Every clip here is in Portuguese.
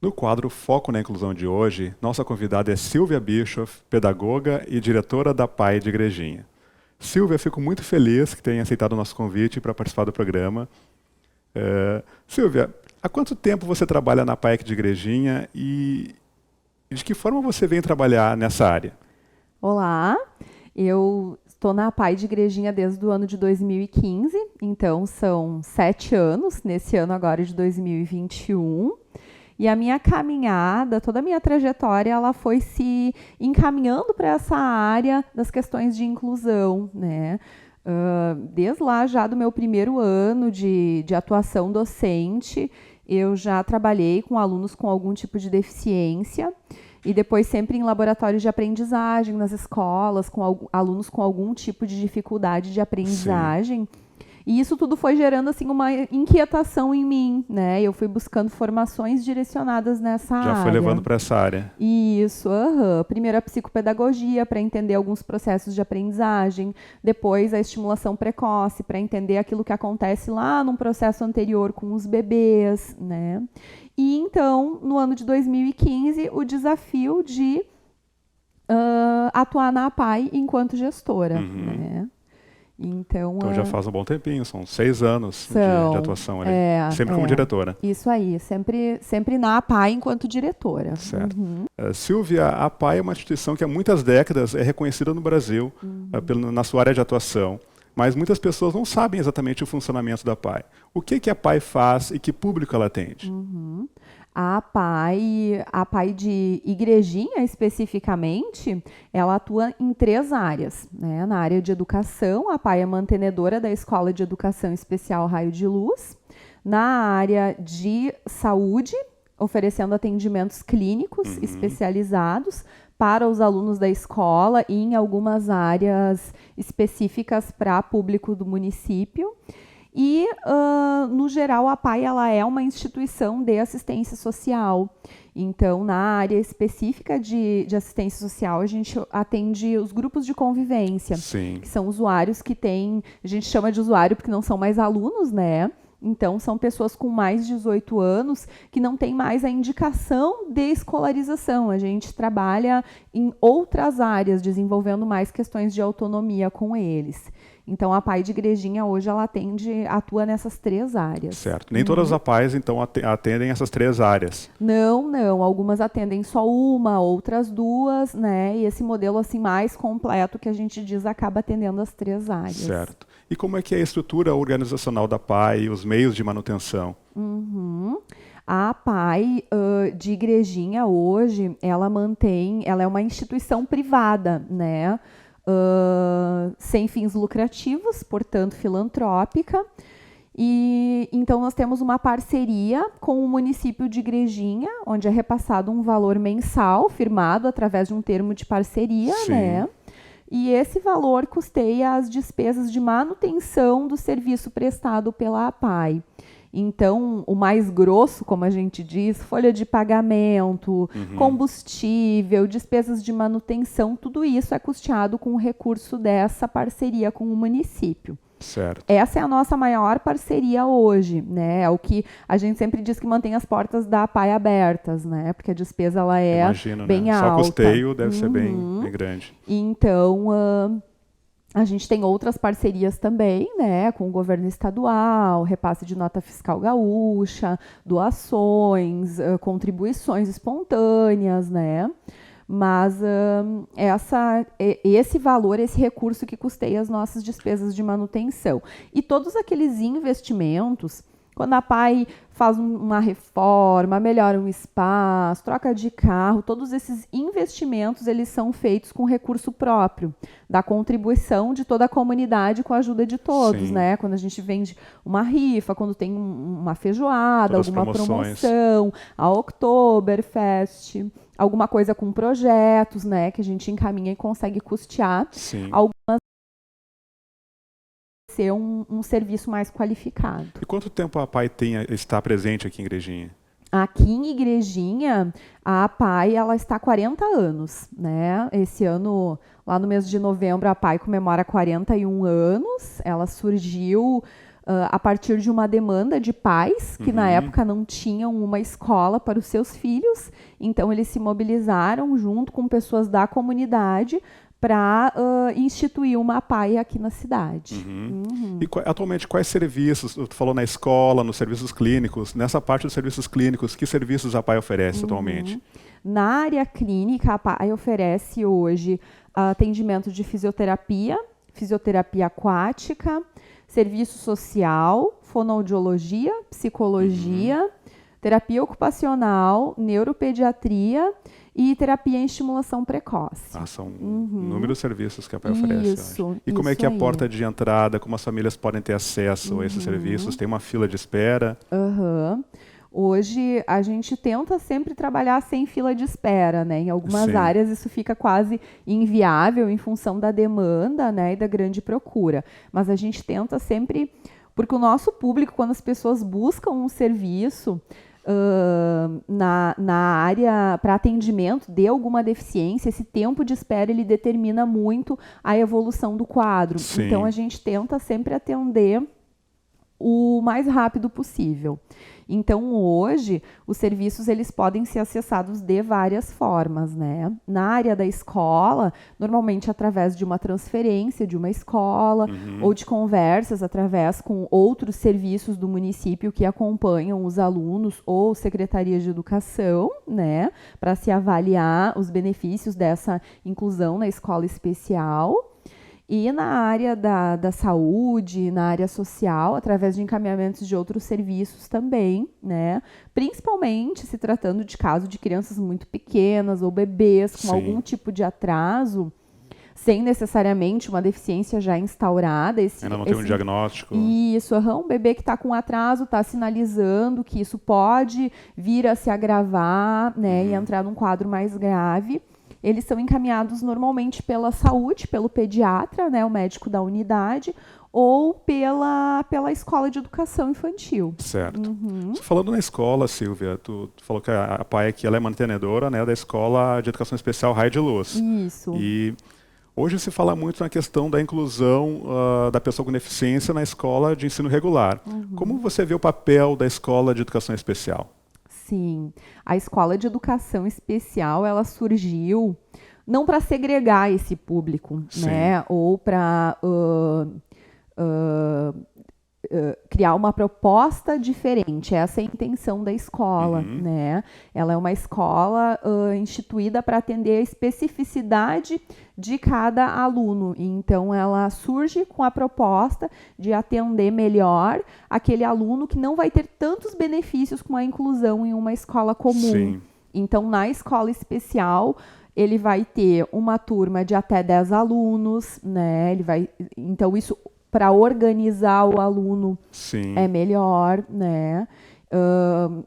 No quadro Foco na Inclusão de hoje, nossa convidada é Silvia Bischoff, pedagoga e diretora da PAI de Igrejinha. Silvia, fico muito feliz que tenha aceitado o nosso convite para participar do programa. Silvia, há quanto tempo você trabalha na PAI de Igrejinha e de que forma você vem trabalhar nessa área? Olá, eu estou na PAI de Igrejinha desde o ano de 2015, então são 7 anos, nesse ano agora de 2021. E a minha caminhada, toda a minha trajetória, ela foi se encaminhando para essa área das questões de inclusão, né? Desde lá, já do meu primeiro ano de atuação docente, eu já trabalhei com alunos com algum tipo de deficiência e depois sempre em laboratórios de aprendizagem nas escolas, com alunos com algum tipo de dificuldade de aprendizagem. Sim. E isso tudo foi gerando assim uma inquietação em mim, né? Eu fui buscando formações direcionadas nessa área. Já foi levando para essa área. Isso, primeiro a psicopedagogia para entender alguns processos de aprendizagem, depois a estimulação precoce para entender aquilo que acontece lá num processo anterior com os bebês, né? E então, no ano de 2015, o desafio de atuar na APAI enquanto gestora, né? Então já faz um bom tempinho, são 6 anos de atuação ali, sempre como diretora. Isso aí, sempre na APAI enquanto diretora. Certo. Silvia, a APAI é uma instituição que há muitas décadas é reconhecida no Brasil na sua área de atuação, mas muitas pessoas não sabem exatamente o funcionamento da APAI. O que a APAI faz e que público ela atende? A APAI de Igrejinha, especificamente, ela atua em 3 áreas, né? Na área de educação, a APAI é mantenedora da Escola de Educação Especial Raio de Luz. Na área de saúde, oferecendo atendimentos clínicos especializados para os alunos da escola e em algumas áreas específicas para público do município. E, no geral, a APAI ela é uma instituição de assistência social. Então, na área específica de assistência social, a gente atende os grupos de convivência, que são usuários que têm, a gente chama de usuário porque não são mais alunos, né? Então, são pessoas com mais de 18 anos que não têm mais a indicação de escolarização. A gente trabalha em outras áreas, desenvolvendo mais questões de autonomia com eles. Então, a APAI de Igrejinha hoje ela atua nessas 3 áreas. Certo. Nem todas as APAIs, então, atendem essas 3 áreas. Não. Algumas atendem só uma, outras 2, né? E esse modelo assim mais completo que a gente diz acaba atendendo as 3 áreas. Certo. E como é que é a estrutura organizacional da APAI, os meios de manutenção? A APAI de Igrejinha hoje, ela é uma instituição privada, né? Sem fins lucrativos, portanto filantrópica. E então nós temos uma parceria com o município de Igrejinha, onde é repassado um valor mensal firmado através de um termo de parceria, né? E esse valor custeia as despesas de manutenção do serviço prestado pela APAI. Então, o mais grosso, como a gente diz, folha de pagamento, combustível, despesas de manutenção, tudo isso é custeado com o recurso dessa parceria com o município. Certo. Essa é a nossa maior parceria hoje, né? É o que a gente sempre diz que mantém as portas da APAI abertas, né? Porque a despesa ela é bem alta. Só custeio deve ser bem grande. Então, a gente tem outras parcerias também, né, com o governo estadual, repasse de nota fiscal gaúcha, doações, contribuições espontâneas, né? Mas esse valor, esse recurso que custeia as nossas despesas de manutenção. E todos aqueles investimentos, quando a APAI faz uma reforma, melhora um espaço, troca de carro, todos esses investimentos eles são feitos com recurso próprio, da contribuição de toda a comunidade com a ajuda de todos, né? Quando a gente vende uma rifa, quando tem uma feijoada, todas alguma promoção, a Oktoberfest, alguma coisa com projetos, né? Que a gente encaminha e consegue custear. Algumas ser um serviço mais qualificado. E quanto tempo a APAI está presente aqui em Igrejinha? Aqui em Igrejinha, a APAI ela está há 40 anos, né? Esse ano, lá no mês de novembro, a APAI comemora 41 anos. Ela surgiu a partir de uma demanda de pais que na época não tinham uma escola para os seus filhos, então eles se mobilizaram junto com pessoas da comunidade para instituir uma APAE aqui na cidade. E atualmente quais serviços, tu falou na escola, nos serviços clínicos, nessa parte dos serviços clínicos, que serviços a APAE oferece atualmente? Na área clínica, a APAE oferece hoje atendimento de fisioterapia, fisioterapia aquática, serviço social, fonoaudiologia, psicologia, terapia ocupacional, neuropediatria e terapia em estimulação precoce. São inúmeros serviços que a APAE oferece. Isso, e como é que é a aí. porta de entrada, como as famílias podem ter acesso a esses serviços? Tem uma fila de espera? Hoje a gente tenta sempre trabalhar sem fila de espera, né? Em algumas áreas isso fica quase inviável em função da demanda, né, e da grande procura. Mas a gente tenta sempre, porque o nosso público, quando as pessoas buscam um serviço na área para atendimento de alguma deficiência, esse tempo de espera ele determina muito a evolução do quadro. Sim. Então a gente tenta sempre atender o mais rápido possível. Então, hoje, os serviços eles podem ser acessados de várias formas, né? Na área da escola, normalmente através de uma transferência de uma escola ou de conversas através com outros serviços do município que acompanham os alunos ou secretarias de educação, né? Para se avaliar os benefícios dessa inclusão na escola especial. E na área da saúde, na área social, através de encaminhamentos de outros serviços também, né? Principalmente se tratando de caso de crianças muito pequenas ou bebês com algum tipo de atraso, sem necessariamente uma deficiência já instaurada. Ainda não tem um diagnóstico. Isso, um bebê que está com atraso está sinalizando que isso pode vir a se agravar, né? E entrar num quadro mais grave. Eles são encaminhados normalmente pela saúde, pelo pediatra, né, o médico da unidade, ou pela escola de educação infantil. Certo. Falando na escola, Silvia, tu falou que a APAE aqui ela é mantenedora, né, da Escola de Educação Especial Raio de Luz. Isso. E hoje se fala muito na questão da inclusão da pessoa com deficiência na escola de ensino regular. Como você vê o papel da Escola de Educação Especial? Sim, a escola de educação especial ela surgiu não para segregar esse público, né, ou para criar uma proposta diferente. Essa é a intenção da escola, né? Ela é uma escola instituída para atender a especificidade de cada aluno. Então, ela surge com a proposta de atender melhor aquele aluno que não vai ter tantos benefícios com a inclusão em uma escola comum. Sim. Então, na escola especial, ele vai ter uma turma de até 10 alunos, né? Então, isso para organizar o aluno é melhor, né?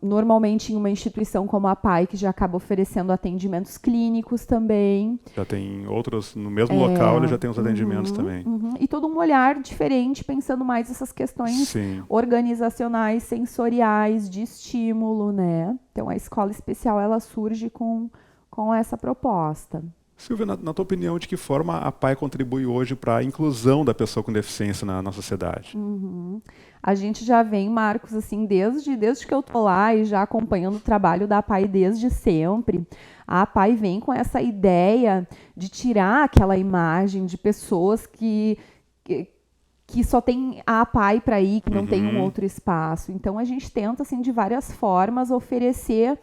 Normalmente em uma instituição como a APAE, que já acaba oferecendo atendimentos clínicos também. Já tem outros, no mesmo local ele já tem os atendimentos também. E todo um olhar diferente, pensando mais nessas questões organizacionais, sensoriais, de estímulo, né? Então a escola especial ela surge com essa proposta. Silvia, na tua opinião, de que forma a APAE contribui hoje para a inclusão da pessoa com deficiência na sociedade? A gente já vem, Marcos, assim, desde que eu tô lá e já acompanhando o trabalho da APAE desde sempre. A APAE vem com essa ideia de tirar aquela imagem de pessoas que só tem a APAE para ir, que não tem um outro espaço. Então, a gente tenta, assim, de várias formas, oferecer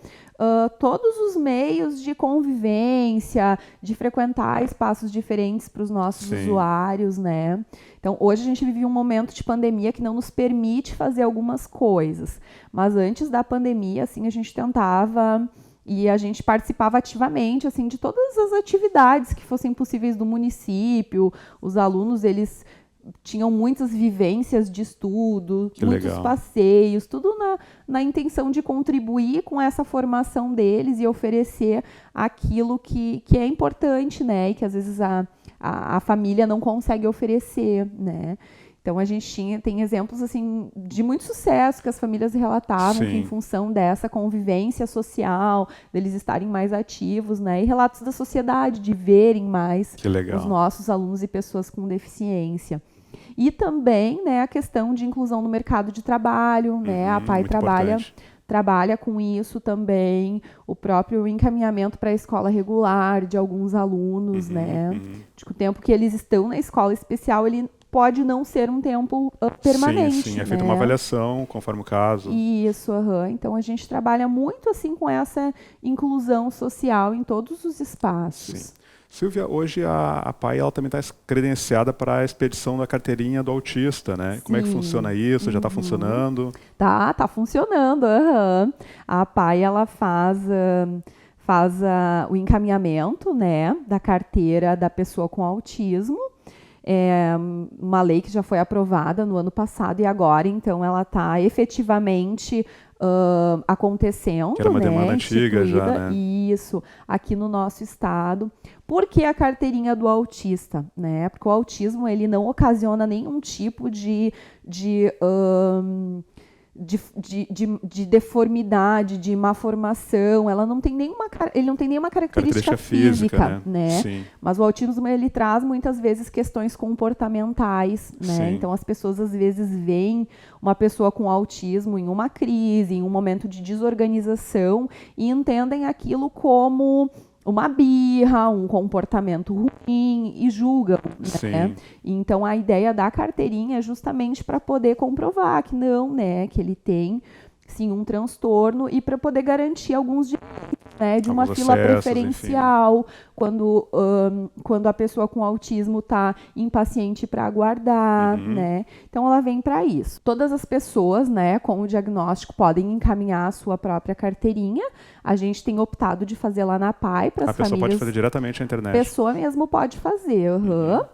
todos os meios de convivência, de frequentar espaços diferentes para os nossos usuários, né? Então, hoje a gente vive um momento de pandemia que não nos permite fazer algumas coisas. Mas antes da pandemia, assim, a gente tentava e a gente participava ativamente, assim, de todas as atividades que fossem possíveis do município. Os alunos, eles tinham muitas vivências de estudo, muitos passeios, tudo na intenção de contribuir com essa formação deles e oferecer aquilo que é importante, né? E que às vezes a família não consegue oferecer, né? Então a gente tem exemplos assim de muito sucesso que as famílias relatavam que em função dessa convivência social, deles estarem mais ativos, né? E relatos da sociedade, de verem mais os nossos alunos e pessoas com deficiência. E também, né, a questão de inclusão no mercado de trabalho, né? A PAI trabalha com isso também, o próprio encaminhamento para a escola regular de alguns alunos, né? De que o tempo que eles estão na escola especial, ele pode não ser um tempo permanente. Sim, é feita uma avaliação conforme o caso. Isso, então a gente trabalha muito assim com essa inclusão social em todos os espaços. Sim. Silvia, hoje a PAI ela também está credenciada para a expedição da carteirinha do autista, né? Sim. Como é que funciona isso? Já está funcionando? Tá funcionando. A PAI ela faz o encaminhamento, né, da carteira da pessoa com autismo. É uma lei que já foi aprovada no ano passado e agora, então, ela está efetivamente acontecendo. Que era uma demanda antiga já, né? Isso, aqui no nosso estado. Por que a carteirinha do autista? Né? Porque o autismo ele não ocasiona nenhum tipo de deformidade, de má formação, ele não tem nenhuma característica física, né? Sim. Mas o autismo ele traz muitas vezes questões comportamentais, né? Sim. Então as pessoas às vezes veem uma pessoa com autismo em uma crise, em um momento de desorganização e entendem aquilo como uma birra, um comportamento ruim e julgam, né? Então a ideia da carteirinha é justamente para poder comprovar que não, né, que ele tem sim um transtorno e para poder garantir alguns direitos, né, de uma fila preferencial, quando a pessoa com autismo está impaciente para aguardar, né? Então ela vem para isso. Todas as pessoas, né, com o diagnóstico podem encaminhar a sua própria carteirinha. A gente tem optado de fazer lá na PAI para as famílias. A pessoa pode fazer diretamente na internet. A pessoa mesmo pode fazer,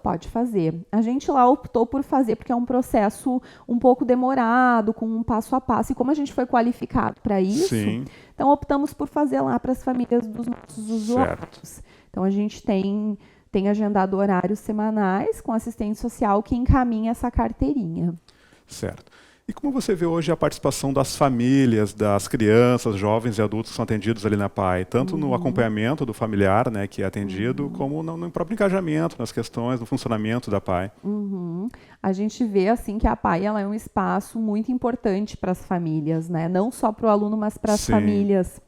pode fazer. A gente lá optou por fazer porque é um processo um pouco demorado, com um passo a passo. E como a gente foi qualificado para isso, então optamos por fazer lá para as famílias dos nossos usuários. Então a gente tem agendado horários semanais com assistente social que encaminha essa carteirinha. Certo. E como você vê hoje a participação das famílias, das crianças, jovens e adultos que são atendidos ali na PAI, tanto no acompanhamento do familiar, né, que é atendido, como no próprio engajamento, nas questões do funcionamento da PAI? A gente vê assim que a PAI ela é um espaço muito importante para as famílias, né? Não só para o aluno, mas para as famílias.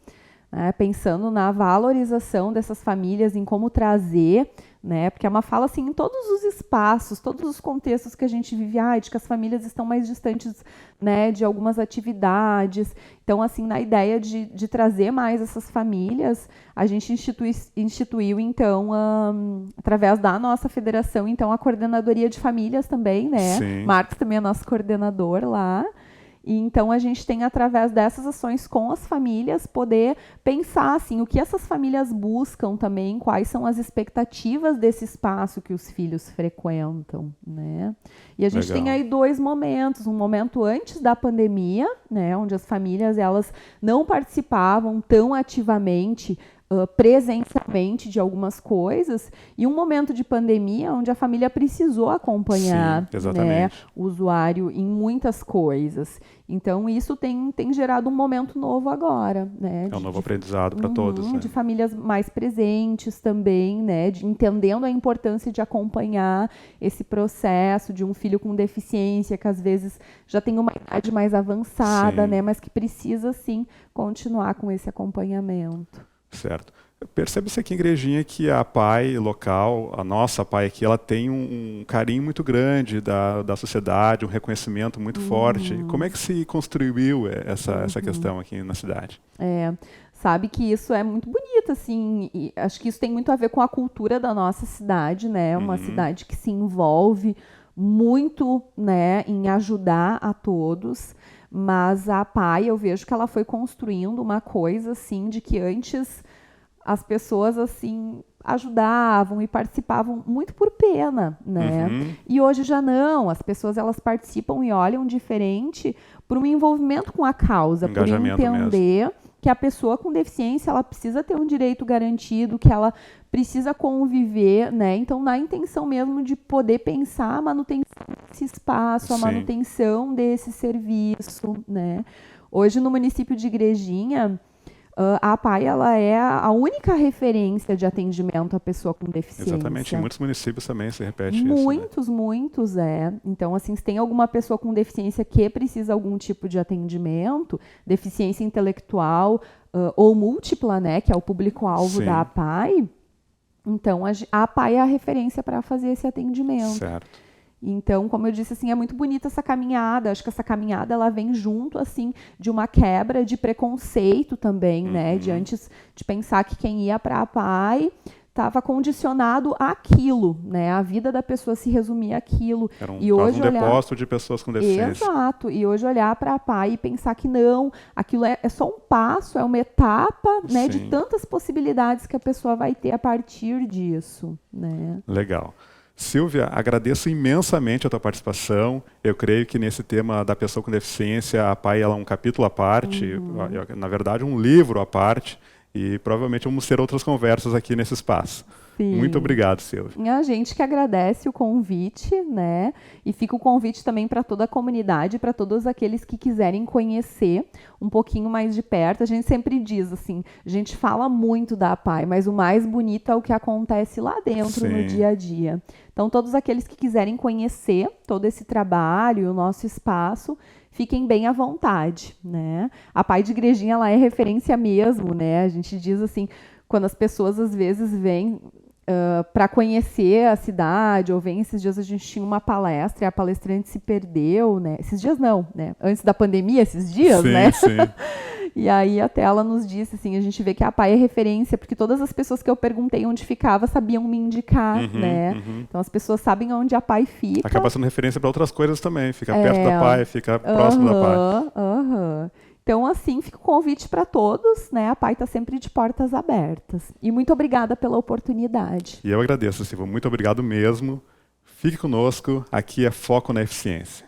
Né? Pensando na valorização dessas famílias, em como trazer, né? Porque é uma fala assim em todos os espaços, todos os contextos que a gente vive, de que as famílias estão mais distantes, né, de algumas atividades. Então, assim, na ideia de trazer mais essas famílias, a gente instituiu então, através da nossa federação, então, a coordenadoria de famílias também, né? Marcos também é nosso coordenador lá. E então a gente tem, através dessas ações com as famílias, poder pensar assim, o que essas famílias buscam também, quais são as expectativas desse espaço que os filhos frequentam, né? E a gente tem aí 2 momentos, um momento antes da pandemia, né, onde as famílias elas não participavam tão ativamente presencialmente de algumas coisas, e um momento de pandemia onde a família precisou acompanhar, né, o usuário em muitas coisas. Então, isso tem gerado um momento novo agora. Né, um novo aprendizado para todos. Né? De famílias mais presentes também, né, entendendo a importância de acompanhar esse processo de um filho com deficiência, que às vezes já tem uma idade mais avançada, né, mas que precisa, sim, continuar com esse acompanhamento. Certo. Percebe-se aqui em Igrejinha que a PAI local, a nossa PAI aqui, ela tem um carinho muito grande da sociedade, um reconhecimento muito forte. Como é que se construiu essa questão aqui na cidade? Sabe que isso é muito bonito, assim, e acho que isso tem muito a ver com a cultura da nossa cidade, né? Uma cidade que se envolve muito, né, em ajudar a todos. Mas a PAI, eu vejo que ela foi construindo uma coisa, assim, de que antes as pessoas, assim, ajudavam e participavam muito por pena, né? E hoje já não, as pessoas, elas participam e olham diferente por um envolvimento com a causa, por entender que a pessoa com deficiência, ela precisa ter um direito garantido, que ela precisa conviver, né? Então, na intenção mesmo de poder pensar a manutenção desse espaço, a manutenção desse serviço, né? Hoje, no município de Igrejinha, a APAE ela é a única referência de atendimento à pessoa com deficiência. Exatamente, em muitos municípios também se repete muitos, isso. Né? Muitos, Então, assim, se tem alguma pessoa com deficiência que precisa algum tipo de atendimento, deficiência intelectual ou múltipla, né, que é o público-alvo da APAE, então a APAE é a referência para fazer esse atendimento. Certo. Então, como eu disse, assim, é muito bonita essa caminhada. Acho que essa caminhada ela vem junto assim de uma quebra de preconceito também, né? De antes de pensar que quem ia para a APAE estava condicionado àquilo, né? A vida da pessoa se resumia àquilo. Era e hoje um depósito de pessoas com deficiência. Exato. E hoje olhar para a APAE e pensar que não, aquilo é só um passo, é uma etapa, né? De tantas possibilidades que a pessoa vai ter a partir disso, né? Legal. Silvia, agradeço imensamente a tua participação. Eu creio que nesse tema da pessoa com deficiência, a APAE ela é um capítulo à parte, na verdade um livro à parte, e provavelmente vamos ter outras conversas aqui nesse espaço. Sim. Muito obrigado, Silvia. A gente que agradece o convite, né? E fica o convite também para toda a comunidade, para todos aqueles que quiserem conhecer um pouquinho mais de perto. A gente sempre diz assim, a gente fala muito da APAE, mas o mais bonito é o que acontece lá dentro, no dia a dia. Então, todos aqueles que quiserem conhecer todo esse trabalho e o nosso espaço, fiquem bem à vontade, né? A APAE de Igrejinha, ela é referência mesmo, né? A gente diz assim, quando as pessoas às vezes vêm para conhecer a cidade, ou vem, esses dias a gente tinha uma palestra e a palestrante se perdeu, né? Esses dias não, né? Antes da pandemia, esses dias, né? Sim. E aí até ela nos disse, assim, a gente vê que a APAE é referência, porque todas as pessoas que eu perguntei onde ficava sabiam me indicar, né? Então as pessoas sabem onde a APAE fica. Acaba sendo referência para outras coisas também, fica perto da APAE, fica próximo da APAE. Então, assim, fica o convite para todos, né? A APAE está sempre de portas abertas. E muito obrigada pela oportunidade. E eu agradeço, Silvia. Muito obrigado mesmo. Fique conosco. Aqui é Foco na Eficiência.